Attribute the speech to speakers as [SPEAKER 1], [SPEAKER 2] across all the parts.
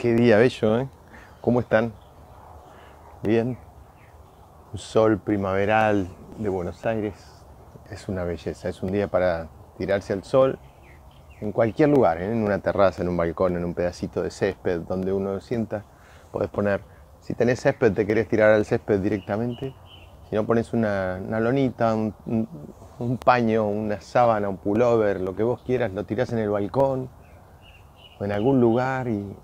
[SPEAKER 1] Qué día bello, ¿eh? ¿Cómo están? ¿Bien? Un sol primaveral de Buenos Aires. Es una belleza, es un día para tirarse al sol en cualquier lugar, ¿eh? En una terraza, en un balcón, en un pedacito de césped donde uno sienta. Podés poner, si tenés césped, te querés tirar al césped directamente. Si no, pones una lonita, un paño, una sábana, un pullover, lo que vos quieras, lo tirás en el balcón o en algún lugar y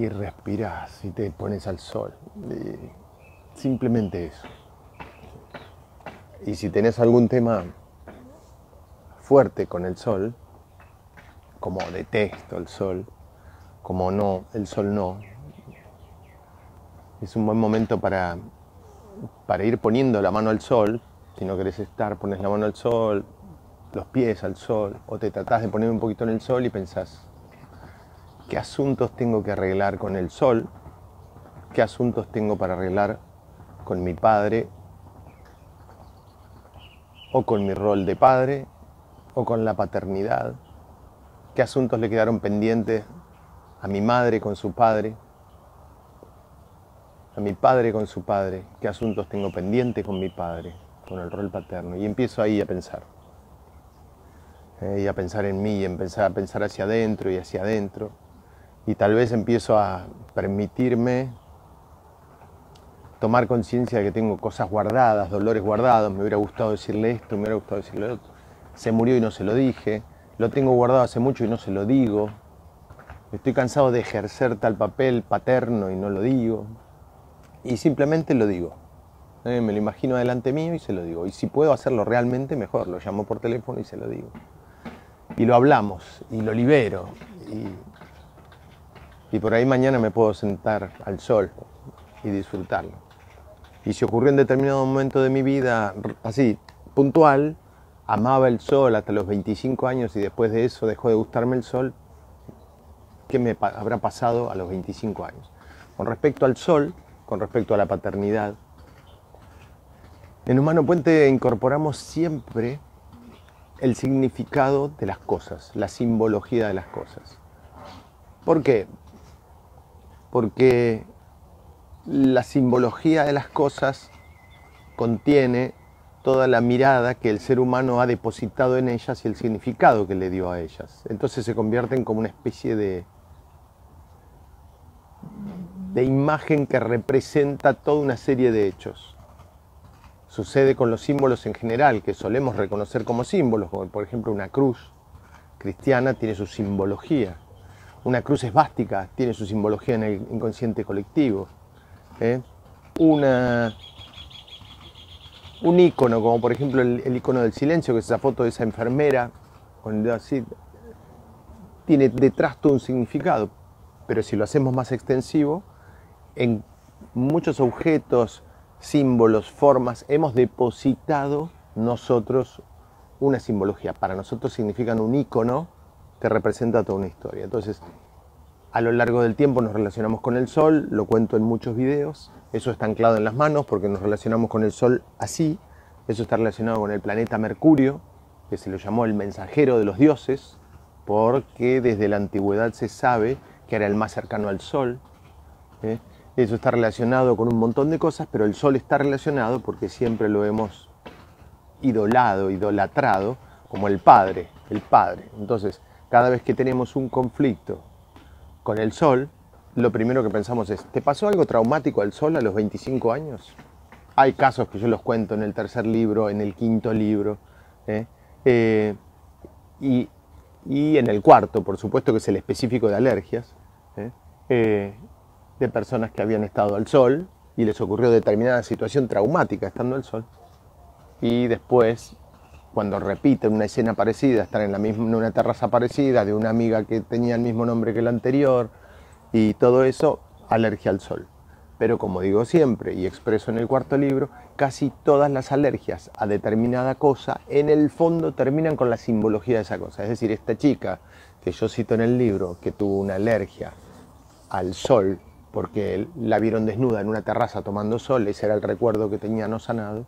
[SPEAKER 1] respirás y te pones al sol. Simplemente eso. Y si tenés algún tema fuerte con el sol, como detesto el sol, como no, el sol no, es un buen momento para ir poniendo la mano al sol. Si no querés estar, pones la mano al sol, los pies al sol, o te tratás de poner un poquito en el sol y pensás, ¿qué asuntos tengo que arreglar con el sol? ¿Qué asuntos tengo para arreglar con mi padre? ¿O con mi rol de padre? ¿O con la paternidad? ¿Qué asuntos le quedaron pendientes a mi madre con su padre? A mi padre con su padre. ¿Qué asuntos tengo pendientes con mi padre? Con el rol paterno. Y empiezo ahí a pensar. Y a pensar en mí, y empezar a pensar hacia adentro y hacia adentro. Y tal vez empiezo a permitirme tomar conciencia de que tengo cosas guardadas, dolores guardados. Me hubiera gustado decirle esto, me hubiera gustado decirle lo otro. Se murió y no se lo dije. Lo tengo guardado hace mucho y no se lo digo. Estoy cansado de ejercer tal papel paterno y no lo digo. Y simplemente lo digo. Me lo imagino delante mío y se lo digo. Y si puedo hacerlo realmente, mejor. Lo llamo por teléfono y se lo digo. Y lo hablamos y lo libero. Y por ahí mañana me puedo sentar al sol y disfrutarlo. Y si ocurrió en determinado momento de mi vida, así, puntual, amaba el sol hasta los 25 años y después de eso dejó de gustarme el sol, ¿qué me habrá pasado a los 25 años? Con respecto al sol, con respecto a la paternidad, en Humano Puente incorporamos siempre el significado de las cosas, la simbología de las cosas. ¿Por qué? Porque la simbología de las cosas contiene toda la mirada que el ser humano ha depositado en ellas y el significado que le dio a ellas. Entonces se convierten como una especie de imagen que representa toda una serie de hechos. Sucede con los símbolos en general, que solemos reconocer como símbolos, como por ejemplo una cruz cristiana tiene su simbología. Una cruz esvástica tiene su simbología en el inconsciente colectivo. Un ícono, como por ejemplo el ícono del silencio, que es esa foto de esa enfermera, con el dedo así, tiene detrás todo un significado. Pero si lo hacemos más extensivo, en muchos objetos, símbolos, formas, hemos depositado nosotros una simbología. Para nosotros significan un ícono que representa toda una historia. Entonces, a lo largo del tiempo nos relacionamos con el sol, lo cuento en muchos videos, eso está anclado en las manos porque nos relacionamos con el sol así, eso está relacionado con el planeta Mercurio, que se lo llamó el mensajero de los dioses, porque desde la antigüedad se sabe que era el más cercano al sol. Eso está relacionado con un montón de cosas, pero el sol está relacionado porque siempre lo hemos idolatrado como el padre, Entonces, cada vez que tenemos un conflicto con el sol, lo primero que pensamos es, ¿te pasó algo traumático al sol a los 25 años? Hay casos que yo los cuento en el tercer libro, en el quinto libro, y en el cuarto, por supuesto, que es el específico de alergias, de personas que habían estado al sol y les ocurrió determinada situación traumática estando al sol. Y después, cuando repiten una escena parecida, están en una terraza parecida, de una amiga que tenía el mismo nombre que la anterior, y todo eso, alergia al sol. Pero como digo siempre, y expreso en el cuarto libro, casi todas las alergias a determinada cosa, en el fondo terminan con la simbología de esa cosa. Es decir, esta chica que yo cito en el libro, que tuvo una alergia al sol, porque la vieron desnuda en una terraza tomando sol, ese era el recuerdo que tenía no sanado,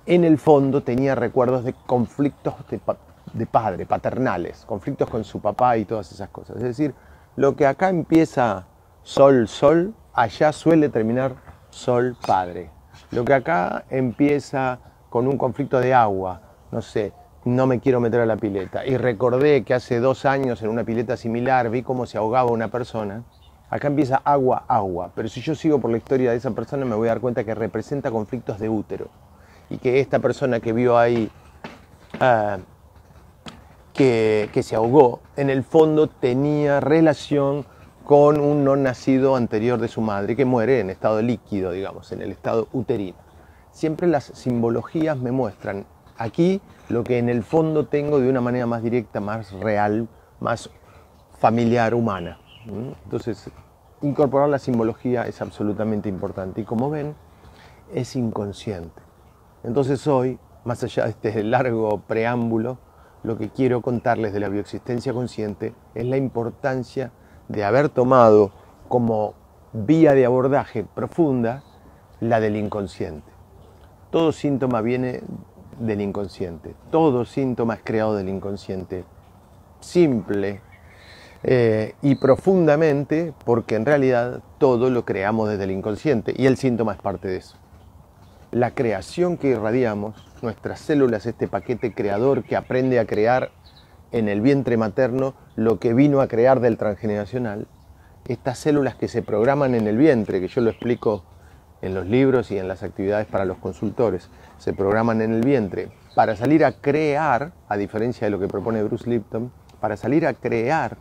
[SPEAKER 1] en el fondo tenía recuerdos de conflictos de padre, paternales, conflictos con su papá y todas esas cosas. Es decir, lo que acá empieza sol, sol, allá suele terminar sol, padre. Lo que acá empieza con un conflicto de agua, no sé, no me quiero meter a la pileta, y recordé que hace 2 años en una pileta similar vi cómo se ahogaba una persona, acá empieza agua, agua, pero si yo sigo por la historia de esa persona me voy a dar cuenta que representa conflictos de útero, y que esta persona que vio ahí, que se ahogó, en el fondo tenía relación con un no nacido anterior de su madre, que muere en estado líquido, digamos, en el estado uterino. Siempre las simbologías me muestran aquí lo que en el fondo tengo de una manera más directa, más real, más familiar, humana. Entonces, incorporar la simbología es absolutamente importante. Y como ven, es inconsciente. Entonces hoy, más allá de este largo preámbulo, lo que quiero contarles de la bioexistencia consciente es la importancia de haber tomado como vía de abordaje profunda la del inconsciente. Todo síntoma viene del inconsciente, todo síntoma es creado del inconsciente, simple y profundamente, porque en realidad todo lo creamos desde el inconsciente y el síntoma es parte de eso. La creación que irradiamos, nuestras células, este paquete creador que aprende a crear en el vientre materno lo que vino a crear del transgeneracional, estas células que se programan en el vientre, que yo lo explico en los libros y en las actividades para los consultores, se programan en el vientre para salir a crear, a diferencia de lo que propone Bruce Lipton, para salir a crear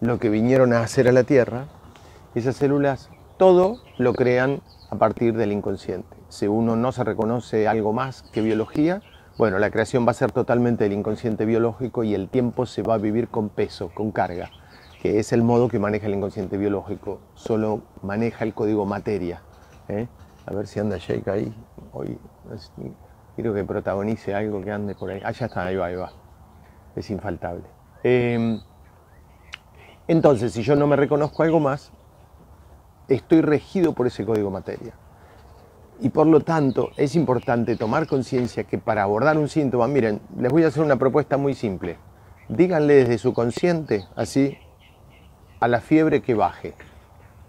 [SPEAKER 1] lo que vinieron a hacer a la Tierra. Esas células todo lo crean a partir del inconsciente. Si uno no se reconoce algo más que biología, bueno, la creación va a ser totalmente del inconsciente biológico y el tiempo se va a vivir con peso, con carga, que es el modo que maneja el inconsciente biológico, solo maneja el código materia. A ver si anda Jake ahí, hoy quiero que protagonice algo que ande por ahí. Ah, ya está, ahí va, es infaltable. Entonces, si yo no me reconozco algo más, estoy regido por ese código materia. Y por lo tanto, es importante tomar conciencia que para abordar un síntoma, miren, les voy a hacer una propuesta muy simple. Díganle desde su consciente, así, a la fiebre que baje.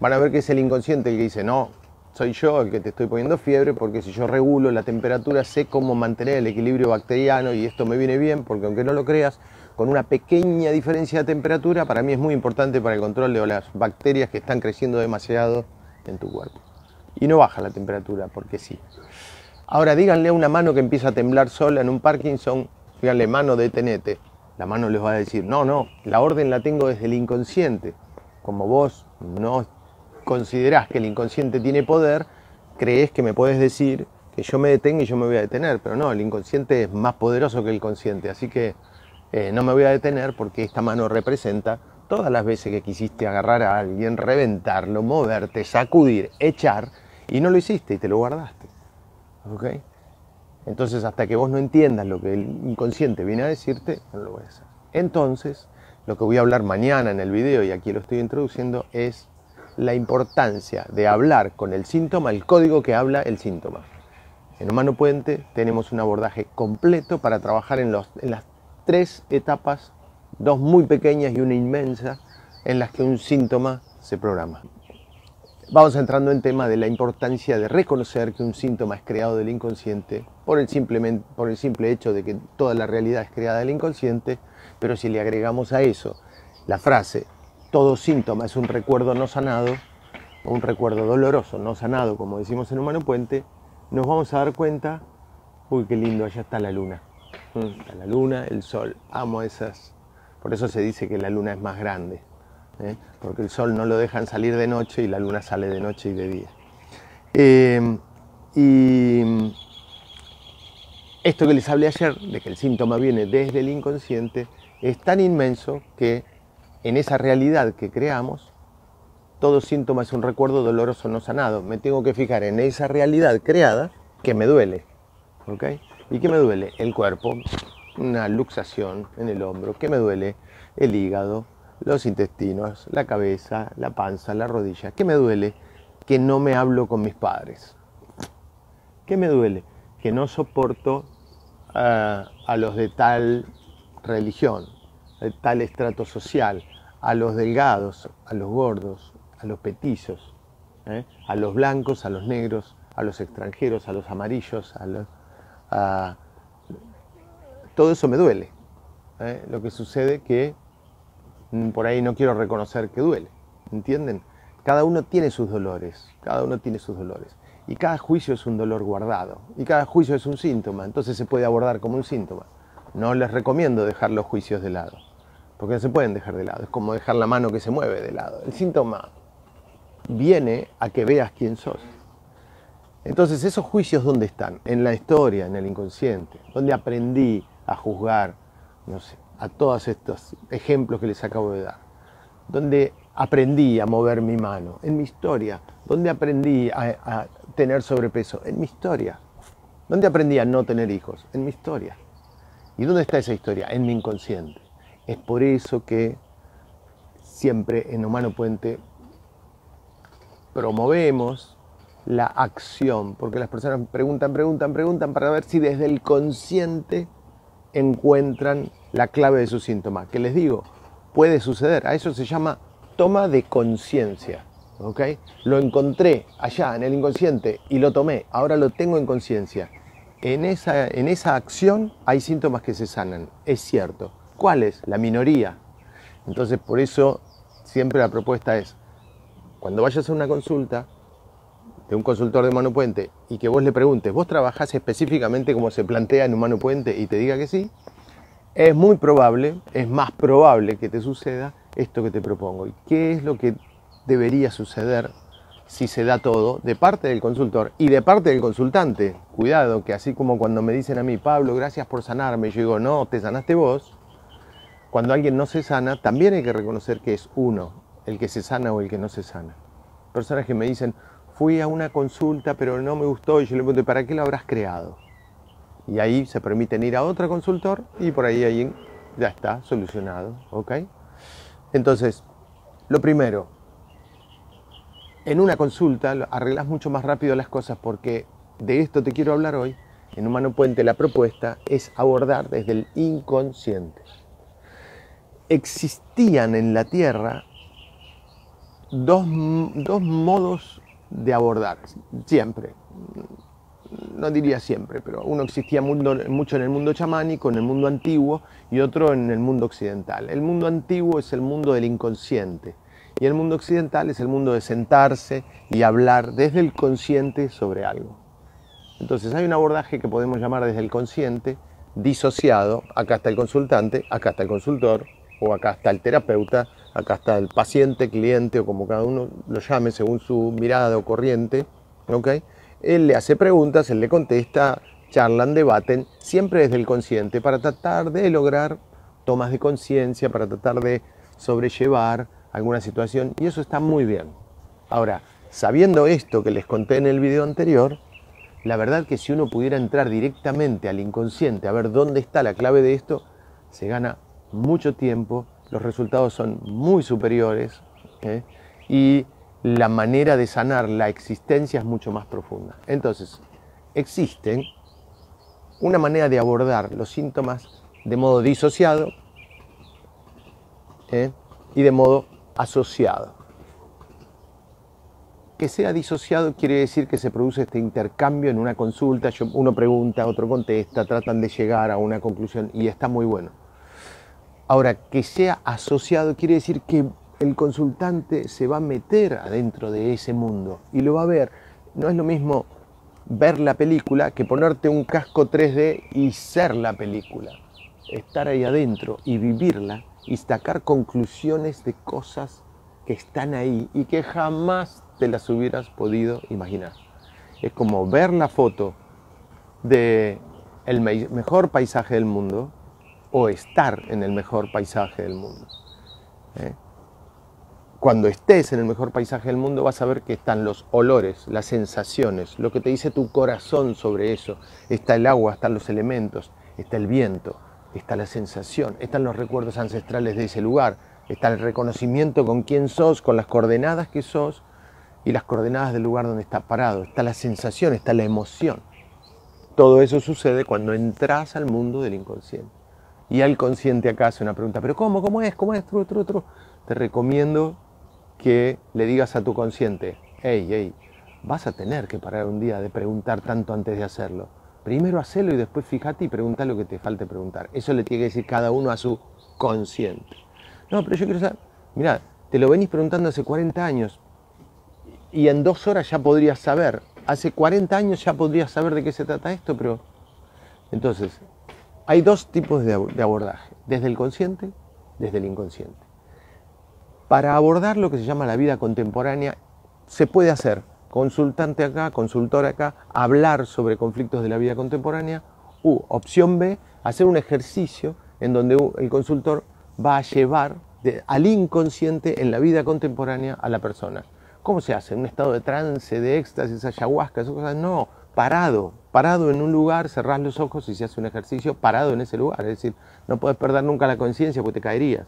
[SPEAKER 1] Van a ver que es el inconsciente el que dice, no, soy yo el que te estoy poniendo fiebre, porque si yo regulo la temperatura, sé cómo mantener el equilibrio bacteriano y esto me viene bien, porque aunque no lo creas, con una pequeña diferencia de temperatura, para mí es muy importante para el control de las bacterias que están creciendo demasiado en tu cuerpo. Y no baja la temperatura, porque sí. Ahora díganle a una mano que empieza a temblar sola en un Parkinson, díganle, mano, detenete. La mano les va a decir, no, la orden la tengo desde el inconsciente. Como vos no considerás que el inconsciente tiene poder, crees que me puedes decir que yo me detenga y yo me voy a detener. Pero no, el inconsciente es más poderoso que el consciente, así que no me voy a detener porque esta mano representa todas las veces que quisiste agarrar a alguien, reventarlo, moverte, sacudir, echar, y no lo hiciste y te lo guardaste. ¿Ok? Entonces, hasta que vos no entiendas lo que el inconsciente viene a decirte, no lo voy a hacer. Entonces, lo que voy a hablar mañana en el video, y aquí lo estoy introduciendo, es la importancia de hablar con el síntoma, el código que habla el síntoma. En Humano Puente tenemos un abordaje completo para trabajar en las 3 etapas, 2 muy pequeñas y una inmensa, en las que un síntoma se programa. Vamos entrando en tema de la importancia de reconocer que un síntoma es creado del inconsciente por el simple hecho de que toda la realidad es creada del inconsciente, pero si le agregamos a eso la frase, todo síntoma es un recuerdo no sanado, o un recuerdo doloroso no sanado, como decimos en Humano Puente, nos vamos a dar cuenta, uy, qué lindo, allá está la luna. Está la luna, el sol, amo esas. Por eso se dice que la luna es más grande, porque el sol no lo dejan salir de noche y la luna sale de noche y de día. Y esto que les hablé ayer, de que el síntoma viene desde el inconsciente, es tan inmenso que en esa realidad que creamos, todo síntoma es un recuerdo doloroso no sanado. Me tengo que fijar en esa realidad creada que me duele. ¿Ok? ¿Y qué me duele? El cuerpo, una luxación en el hombro. ¿Qué me duele? El hígado, los intestinos, la cabeza, la panza, la rodilla. ¿Qué me duele? Que no me hablo con mis padres. ¿Qué me duele? Que no soporto a los de tal religión, de tal estrato social, a los delgados, a los gordos, a los petizos, a los blancos, a los negros, a los extranjeros, a los amarillos, todo eso me duele. Lo que sucede que por ahí no quiero reconocer que duele, ¿entienden? Cada uno tiene sus dolores, cada uno tiene sus dolores. Y cada juicio es un dolor guardado, y cada juicio es un síntoma, entonces se puede abordar como un síntoma. No les recomiendo dejar los juicios de lado, porque no se pueden dejar de lado, es como dejar la mano que se mueve de lado. El síntoma viene a que veas quién sos. Entonces, ¿esos juicios dónde están? En la historia, en el inconsciente, donde aprendí a juzgar, no sé, a todos estos ejemplos que les acabo de dar. Donde aprendí a mover mi mano, en mi historia. Donde aprendí a tener sobrepeso, en mi historia. Donde aprendí a no tener hijos, en mi historia. ¿Y dónde está esa historia? En mi inconsciente. Es por eso que siempre en Humano Puente promovemos la acción, porque las personas preguntan para ver si desde el consciente encuentran la clave de su síntoma. Que les digo, puede suceder, a eso se llama toma de conciencia, ¿ok? Lo encontré allá en el inconsciente y lo tomé, ahora lo tengo en conciencia. En esa acción hay síntomas que se sanan, es cierto. ¿Cuáles? La minoría. Entonces, por eso siempre la propuesta es, cuando vayas a una consulta de un consultor de Humano Puente y que vos le preguntes, ¿vos trabajás específicamente como se plantea en Humano Puente? Y te diga que sí, es muy probable, es más probable que te suceda esto que te propongo. ¿Y qué es lo que debería suceder si se da todo de parte del consultor y de parte del consultante? Cuidado, que así como cuando me dicen a mí, Pablo, gracias por sanarme, yo digo, no, te sanaste vos. Cuando alguien no se sana, también hay que reconocer que es uno, el que se sana o el que no se sana. Personas que me dicen, fui a una consulta pero no me gustó, y yo le pregunto, ¿para qué lo habrás creado? Y ahí se permiten ir a otro consultor y por ahí ya está solucionado, ¿ok? Entonces, lo primero, en una consulta arreglás mucho más rápido las cosas, porque de esto te quiero hablar hoy. En Humano Puente la propuesta es abordar desde el inconsciente. Existían en la Tierra dos modos de abordar, siempre. No diría siempre, pero uno existía mucho en el mundo chamánico, en el mundo antiguo, y otro en el mundo occidental. El mundo antiguo es el mundo del inconsciente, y el mundo occidental es el mundo de sentarse y hablar desde el consciente sobre algo. Entonces hay un abordaje que podemos llamar desde el consciente, disociado. Acá está el consultante, acá está el consultor, o acá está el terapeuta, acá está el paciente, cliente, o como cada uno lo llame según su mirada o corriente, ¿ok? Él le hace preguntas, él le contesta, charlan, debaten, siempre desde el consciente, para tratar de lograr tomas de conciencia, para tratar de sobrellevar alguna situación, y eso está muy bien. Ahora, sabiendo esto que les conté en el video anterior, la verdad que si uno pudiera entrar directamente al inconsciente a ver dónde está la clave de esto, se gana mucho tiempo, los resultados son muy superiores, y la manera de sanar la existencia es mucho más profunda. Entonces, existe una manera de abordar los síntomas de modo disociado y de modo asociado. Que sea disociado quiere decir que se produce este intercambio en una consulta, uno pregunta, otro contesta, tratan de llegar a una conclusión y está muy bueno. Ahora, que sea asociado quiere decir que el consultante se va a meter adentro de ese mundo y lo va a ver. No es lo mismo ver la película que ponerte un casco 3D y ser la película. Estar ahí adentro y vivirla y sacar conclusiones de cosas que están ahí y que jamás te las hubieras podido imaginar. Es como ver la foto del mejor paisaje del mundo o estar en el mejor paisaje del mundo. Cuando estés en el mejor paisaje del mundo vas a ver que están los olores, las sensaciones, lo que te dice tu corazón sobre eso. Está el agua, están los elementos, está el viento, está la sensación, están los recuerdos ancestrales de ese lugar, está el reconocimiento con quién sos, con las coordenadas que sos y las coordenadas del lugar donde estás parado. Está la sensación, está la emoción. Todo eso sucede cuando entras al mundo del inconsciente. y al consciente acá hace una pregunta, pero ¿cómo? ¿Cómo es? ¿Cómo es? Te recomiendo que le digas a tu consciente, hey, vas a tener que parar un día de preguntar tanto antes de hacerlo. Primero hacelo y después fíjate y pregunta lo que te falte preguntar. Eso le tiene que decir cada uno a su consciente. No, pero yo quiero saber, mirá, te lo venís preguntando hace 40 años y en 2 horas ya podrías saber. Hace 40 años ya podrías saber de qué se trata esto, pero... Entonces, hay 2 tipos de abordaje, desde el consciente, desde el inconsciente. Para abordar lo que se llama la vida contemporánea, se puede hacer consultante acá, consultor acá, hablar sobre conflictos de la vida contemporánea, opción B, hacer un ejercicio en donde el consultor va a llevar al inconsciente en la vida contemporánea a la persona. ¿Cómo se hace? ¿Un estado de trance, de éxtasis, ayahuasca, esas cosas? No, parado en un lugar, cerrás los ojos y se hace un ejercicio parado en ese lugar. Es decir, no puedes perder nunca la conciencia porque te caerías.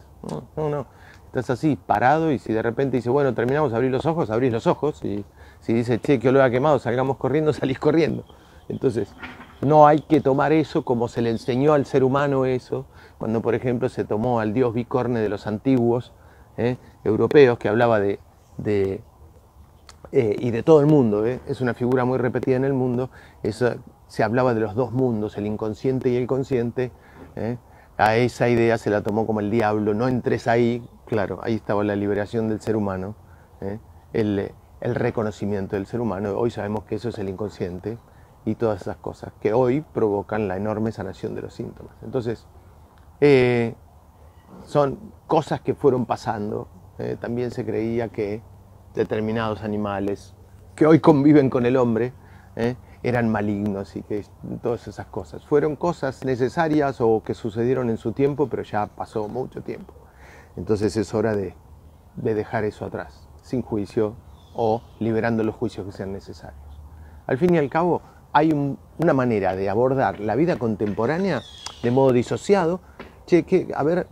[SPEAKER 1] No. Estás así, parado, y si de repente dice, bueno, terminamos de abrir los ojos, abrís los ojos, y si dice, che, qué olor ha quemado, salgamos corriendo, salís corriendo. Entonces, no hay que tomar eso como se le enseñó al ser humano eso, cuando por ejemplo se tomó al dios bicorne de los antiguos europeos, que hablaba y de todo el mundo, es una figura muy repetida en el mundo, se hablaba de los 2 mundos, el inconsciente y el consciente, a esa idea se la tomó como el diablo, no entres ahí, claro, ahí estaba la liberación del ser humano, el reconocimiento del ser humano. Hoy sabemos que eso es el inconsciente y todas esas cosas que hoy provocan la enorme sanación de los síntomas. Entonces, son cosas que fueron pasando. También se creía que determinados animales que hoy conviven con el hombre eran malignos y que todas esas cosas fueron cosas necesarias o que sucedieron en su tiempo, pero ya pasó mucho tiempo. Entonces es hora de dejar eso atrás, sin juicio o liberando los juicios que sean necesarios. Al fin y al cabo, hay una manera de abordar la vida contemporánea de modo disociado. Che, a ver,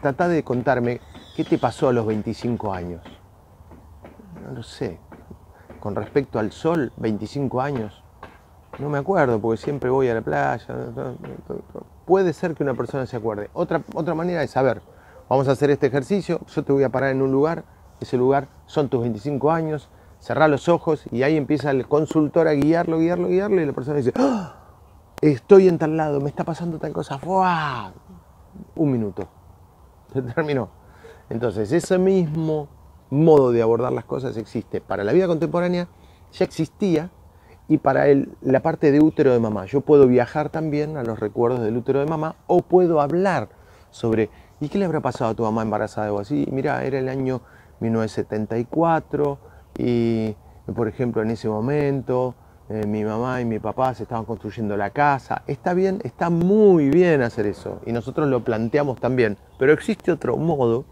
[SPEAKER 1] trata de contarme, ¿qué te pasó a los 25 años? No lo sé. Con respecto al sol, 25 años. No me acuerdo, porque siempre voy a la playa. Puede ser que una persona se acuerde. Otra manera es saber, vamos a hacer este ejercicio, yo te voy a parar en un lugar, ese lugar son tus 25 años, cerrá los ojos y ahí empieza el consultor a guiarlo y la persona dice, ¡oh! Estoy en tal lado, me está pasando tal cosa. ¡Fua! 1 minuto. Se terminó. Entonces, ese mismo modo de abordar las cosas existe para la vida contemporánea, ya existía, y para la parte de útero de mamá. Yo puedo viajar también a los recuerdos del útero de mamá, o puedo hablar sobre, ¿y qué le habrá pasado a tu mamá embarazada o así? Mira, era el año 1974 y, por ejemplo, en ese momento mi mamá y mi papá se estaban construyendo la casa. Está bien, está muy bien hacer eso y nosotros lo planteamos también, pero existe otro modo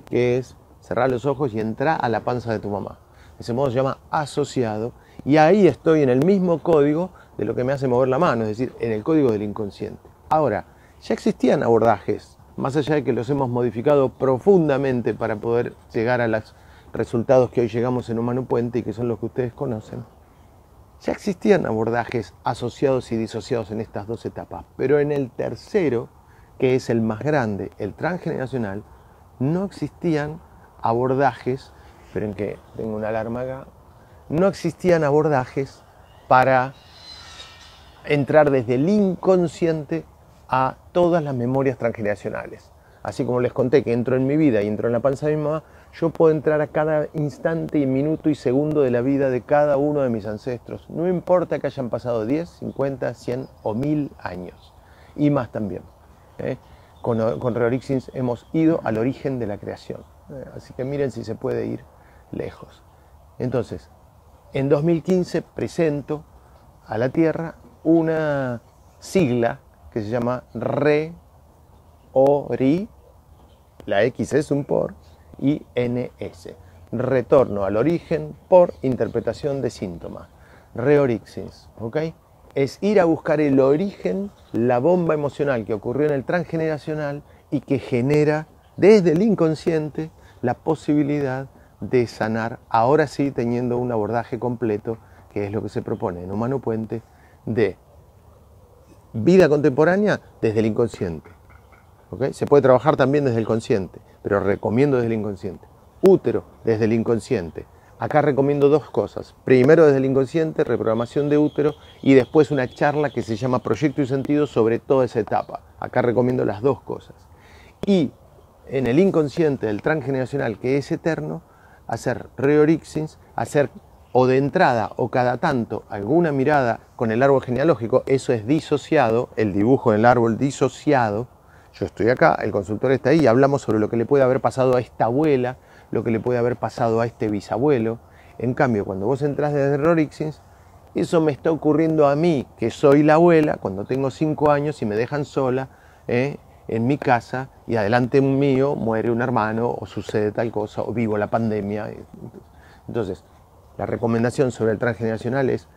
[SPEAKER 1] que es cerrar los ojos y entrar a la panza de tu mamá. Ese modo se llama asociado y ahí estoy en el mismo código de lo que me hace mover la mano, es decir, en el código del inconsciente. Ahora, ya existían abordajes, más allá de que los hemos modificado profundamente para poder llegar a los resultados que hoy llegamos en Humano Puente y que son los que ustedes conocen. Ya existían abordajes asociados y disociados en estas 2 etapas, pero en el tercero, que es el más grande, el transgeneracional, no existían abordajes, esperen que tengo una alarma acá, no existían abordajes para entrar desde el inconsciente a todas las memorias transgeneracionales. Así como les conté que entro en mi vida y entro en la panza de mi mamá, yo puedo entrar a cada instante y minuto y segundo de la vida de cada uno de mis ancestros. No importa que hayan pasado 10, 50, 100 o 1000 años. Y más también. Con Reorixins hemos ido al origen de la creación. Así que miren si se puede ir lejos. Entonces, en 2015 presento a la Tierra una sigla que se llama REORI, la X es un por, y NS, retorno al origen por interpretación de síntomas. Reorixins, ¿ok? Es ir a buscar el origen, la bomba emocional que ocurrió en el transgeneracional y que genera desde el inconsciente la posibilidad de sanar, ahora sí teniendo un abordaje completo, que es lo que se propone en Humano Puente, de vida contemporánea desde el inconsciente, ¿ok? Se puede trabajar también desde el consciente, pero recomiendo desde el inconsciente. Útero, desde el inconsciente. Acá recomiendo dos cosas. Primero desde el inconsciente, reprogramación de útero, y después una charla que se llama Proyecto y Sentido sobre toda esa etapa. Acá recomiendo las dos cosas. Y en el inconsciente del transgeneracional, que es eterno, hacer reorixins, hacer o de entrada o cada tanto alguna mirada con el árbol genealógico. Eso es disociado, el dibujo del árbol disociado. Yo estoy acá, el consultor está ahí y hablamos sobre lo que le puede haber pasado a esta abuela, lo que le puede haber pasado a este bisabuelo. En cambio, cuando vos entras desde Rorixins, eso me está ocurriendo a mí, que soy la abuela, cuando tengo 5 años y me dejan sola en mi casa y adelante mío muere un hermano o sucede tal cosa o vivo la pandemia. Entonces, la recomendación sobre el transgeneracional es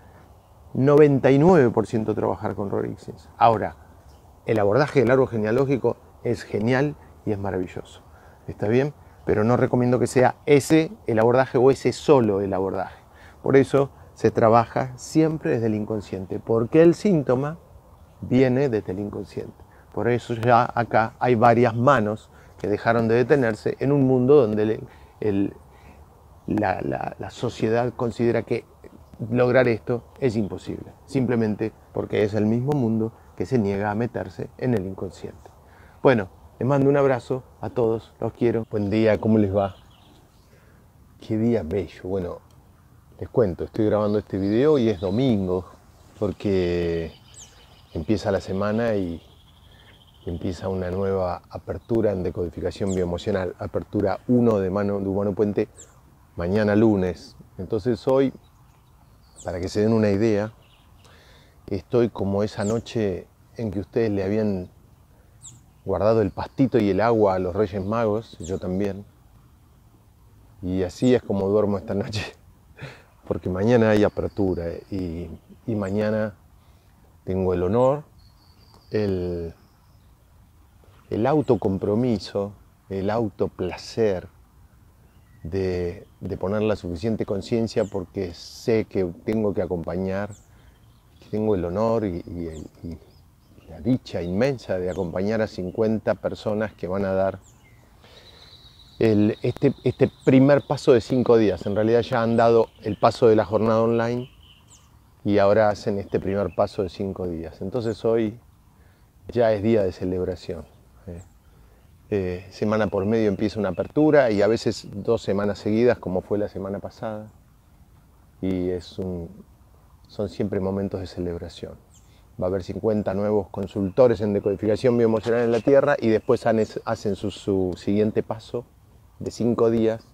[SPEAKER 1] 99% trabajar con Rorixins. Ahora, el abordaje del árbol genealógico es genial y es maravilloso. ¿Está bien? Pero no recomiendo que sea ese el abordaje o ese solo el abordaje. Por eso se trabaja siempre desde el inconsciente, porque el síntoma viene desde el inconsciente. Por eso ya acá hay varias manos que dejaron de detenerse en un mundo donde la sociedad considera que lograr esto es imposible, simplemente porque es el mismo mundo que se niega a meterse en el inconsciente. Bueno, les mando un abrazo a todos, los quiero. Buen día, ¿cómo les va? Qué día bello. Bueno, les cuento, estoy grabando este video y es domingo porque empieza la semana y empieza una nueva apertura en decodificación bioemocional, apertura 1 de Humano Puente, mañana lunes. Entonces hoy, para que se den una idea, estoy como esa noche en que ustedes le habían guardado el pastito y el agua a los Reyes Magos, yo también. Y así es como duermo esta noche, porque mañana hay apertura y mañana tengo el honor, el autocompromiso, el autoplacer de poner la suficiente conciencia porque sé que tengo que acompañar, que tengo el honor y la dicha inmensa de acompañar a 50 personas que van a dar este primer paso de 5 días. En realidad ya han dado el paso de la jornada online y ahora hacen este primer paso de 5 días. Entonces hoy ya es día de celebración. Semana por medio empieza una apertura y a veces 2 semanas seguidas, como fue la semana pasada. Y son siempre momentos de celebración. Va a haber 50 nuevos consultores en decodificación bioemocional en la Tierra y después hacen su siguiente paso de 5 días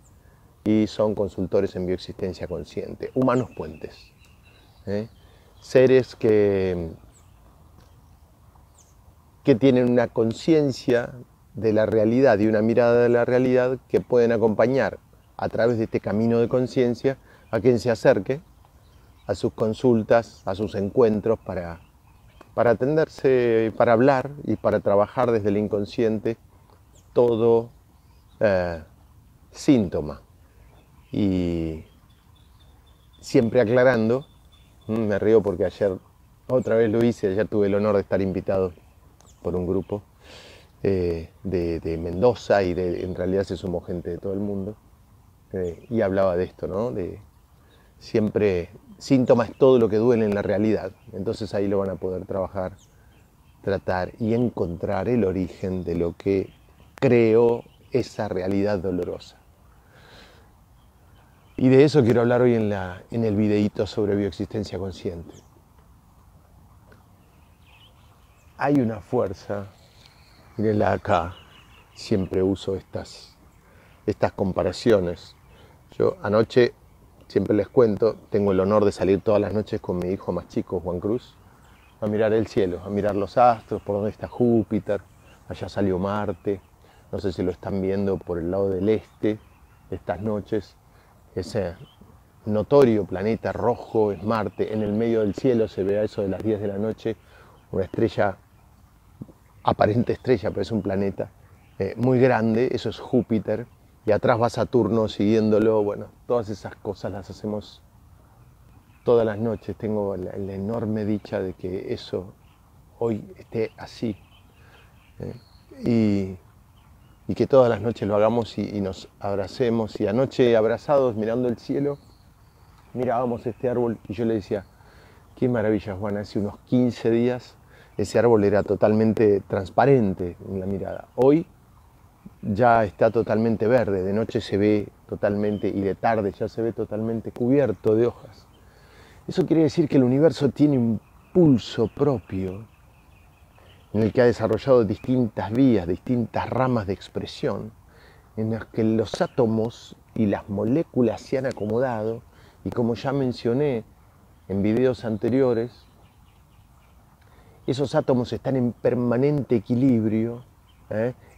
[SPEAKER 1] y son consultores en bioexistencia consciente, humanos puentes. Seres que tienen una conciencia de la realidad y una mirada de la realidad que pueden acompañar a través de este camino de conciencia a quien se acerque a sus consultas, a sus encuentros para atenderse, para hablar y para trabajar desde el inconsciente todo síntoma. Y siempre aclarando, me río porque ayer otra vez lo hice, ayer tuve el honor de estar invitado por un grupo de Mendoza y en realidad se sumó gente de todo el mundo y hablaba de esto, ¿no? De siempre síntoma es todo lo que duele en la realidad. Entonces ahí lo van a poder trabajar, tratar y encontrar el origen de lo que creó esa realidad dolorosa. Y de eso quiero hablar hoy en el videíto sobre bioexistencia consciente. Hay una fuerza, mírenla acá, siempre uso estas comparaciones. Yo anoche, siempre les cuento, tengo el honor de salir todas las noches con mi hijo más chico, Juan Cruz, a mirar el cielo, a mirar los astros, por dónde está Júpiter, allá salió Marte, no sé si lo están viendo por el lado del este, estas noches, ese notorio planeta rojo es Marte, en el medio del cielo se ve a eso de las 10 de la noche, una estrella, aparente estrella, pero es un planeta muy grande, eso es Júpiter, y atrás va Saturno siguiéndolo. Bueno, todas esas cosas las hacemos todas las noches. Tengo la enorme dicha de que eso hoy esté así. y que todas las noches lo hagamos y nos abracemos. Y anoche, abrazados, mirando el cielo, mirábamos este árbol y yo le decía, qué maravilla, Juan, hace unos 15 días ese árbol era totalmente transparente en la mirada. Hoy ya está totalmente verde, de noche se ve totalmente y de tarde ya se ve totalmente cubierto de hojas. Eso quiere decir que el universo tiene un pulso propio en el que ha desarrollado distintas vías, distintas ramas de expresión, en las que los átomos y las moléculas se han acomodado y, como ya mencioné en videos anteriores, esos átomos están en permanente equilibrio,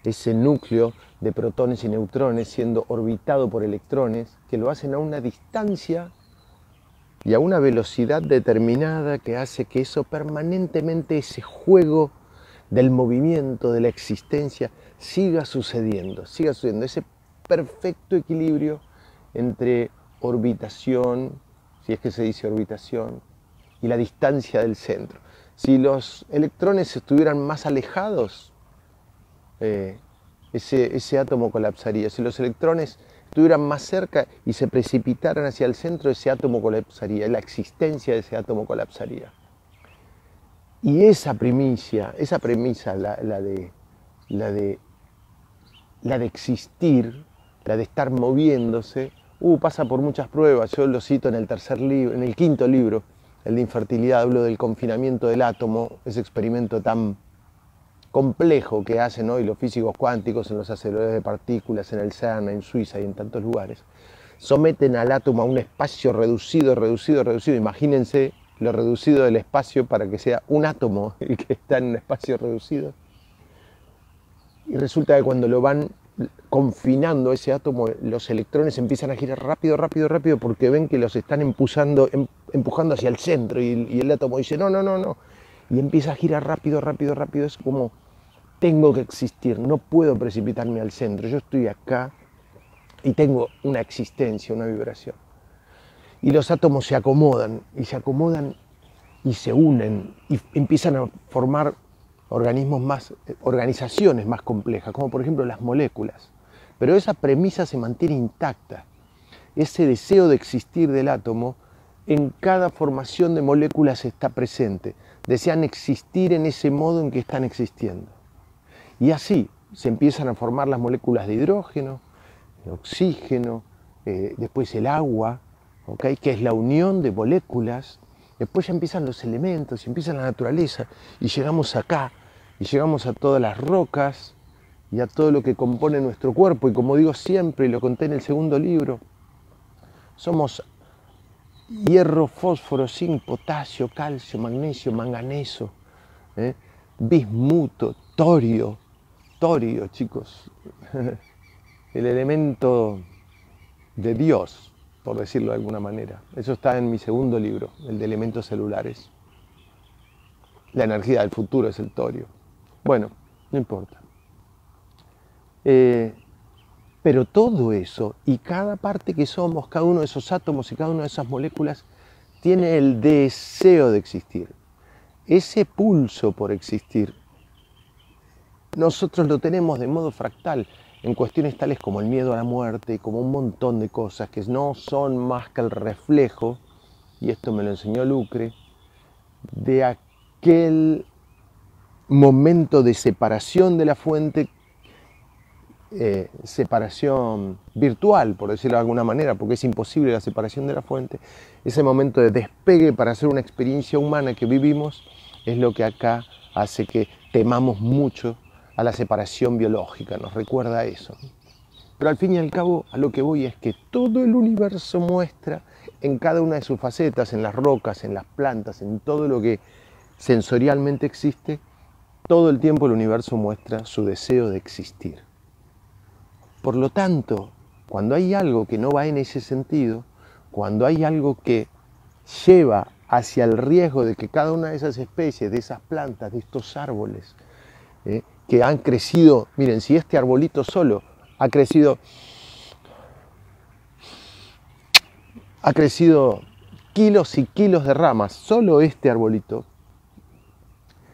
[SPEAKER 1] ese núcleo de protones y neutrones siendo orbitado por electrones que lo hacen a una distancia y a una velocidad determinada que hace que eso permanentemente, ese juego del movimiento, de la existencia, siga sucediendo, ese perfecto equilibrio entre orbitación, si es que se dice orbitación, y la distancia del centro. Si los electrones estuvieran más alejados, ese átomo colapsaría. Si los electrones estuvieran más cerca y se precipitaran hacia el centro, ese átomo colapsaría, la existencia de ese átomo colapsaría. Y esa premisa, la de existir, la de estar moviéndose, pasa por muchas pruebas. Yo lo cito en el quinto libro, el de infertilidad, hablo del confinamiento del átomo, ese experimento tan complejo que hacen hoy los físicos cuánticos en los aceleradores de partículas, en el CERN, en Suiza y en tantos lugares. Someten al átomo a un espacio reducido. Imagínense lo reducido del espacio para que sea un átomo el que está en un espacio reducido. Y resulta que cuando lo van confinando ese átomo, los electrones empiezan a girar rápido porque ven que los están empujando hacia el centro y el átomo dice no. Y empieza a girar rápido. Es como, tengo que existir, no puedo precipitarme al centro, yo estoy acá y tengo una existencia, una vibración. Y los átomos se acomodan y se unen y empiezan a formar organizaciones más complejas, como por ejemplo las moléculas. Pero esa premisa se mantiene intacta. Ese deseo de existir del átomo en cada formación de moléculas está presente. Desean existir en ese modo en que están existiendo. Y así se empiezan a formar las moléculas de hidrógeno, de oxígeno, después el agua, ¿okay? Que es la unión de moléculas. Después ya empiezan los elementos, y empieza la naturaleza, y llegamos acá, y llegamos a todas las rocas, y a todo lo que compone nuestro cuerpo. Y como digo siempre, y lo conté en el segundo libro, somos hierro, fósforo, zinc, potasio, calcio, magnesio, manganeso, bismuto, torio, chicos, el elemento de Dios, por decirlo de alguna manera. Eso está en mi segundo libro, el de elementos celulares. La energía del futuro es el torio. Bueno, no importa. Pero todo eso y cada parte que somos, cada uno de esos átomos y cada una de esas moléculas, tiene el deseo de existir. Ese pulso por existir, nosotros lo tenemos de modo fractal en cuestiones tales como el miedo a la muerte, como un montón de cosas que no son más que el reflejo, y esto me lo enseñó Lucre, de aquel momento de separación de la fuente, separación virtual, por decirlo de alguna manera, porque es imposible la separación de la fuente. Ese momento de despegue para hacer una experiencia humana que vivimos es lo que acá hace que temamos mucho a la separación biológica, nos recuerda a eso. Pero al fin y al cabo, a lo que voy es que todo el universo muestra en cada una de sus facetas, en las rocas, en las plantas, en todo lo que sensorialmente existe, todo el tiempo el universo muestra su deseo de existir. Por lo tanto, cuando hay algo que no va en ese sentido, cuando hay algo que lleva hacia el riesgo de que cada una de esas especies, de esas plantas, de estos árboles, que han crecido, miren, si este arbolito solo ha crecido kilos y kilos de ramas, solo este arbolito,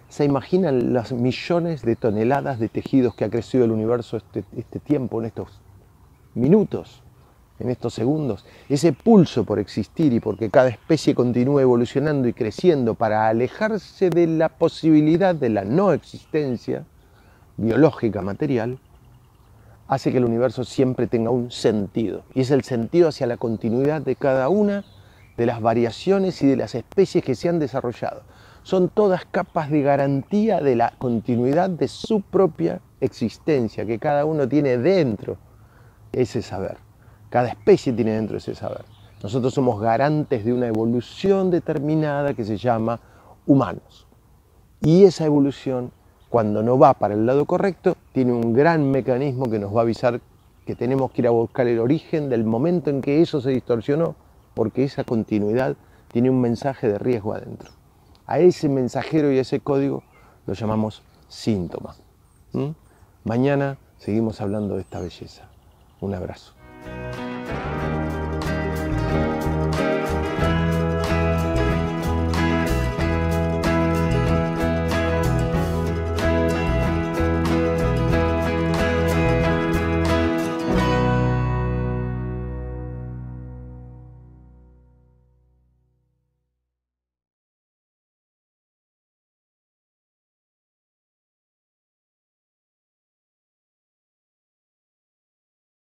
[SPEAKER 1] ¿Se imaginan las millones de toneladas de tejidos que ha crecido el universo este tiempo, en estos minutos, en estos segundos? Ese pulso por existir y porque cada especie continúe evolucionando y creciendo para alejarse de la posibilidad de la no existencia biológica, material, hace que el universo siempre tenga un sentido. Y es el sentido hacia la continuidad de cada una de las variaciones y de las especies que se han desarrollado. Son todas capas de garantía de la continuidad de su propia existencia, que cada uno tiene dentro ese saber. Cada especie tiene dentro ese saber. Nosotros somos garantes de una evolución determinada que se llama humanos. Y esa evolución, cuando no va para el lado correcto, tiene un gran mecanismo que nos va a avisar que tenemos que ir a buscar el origen del momento en que eso se distorsionó, porque esa continuidad tiene un mensaje de riesgo adentro. A ese mensajero y a ese código lo llamamos síntoma. Mañana seguimos hablando de esta belleza. Un abrazo.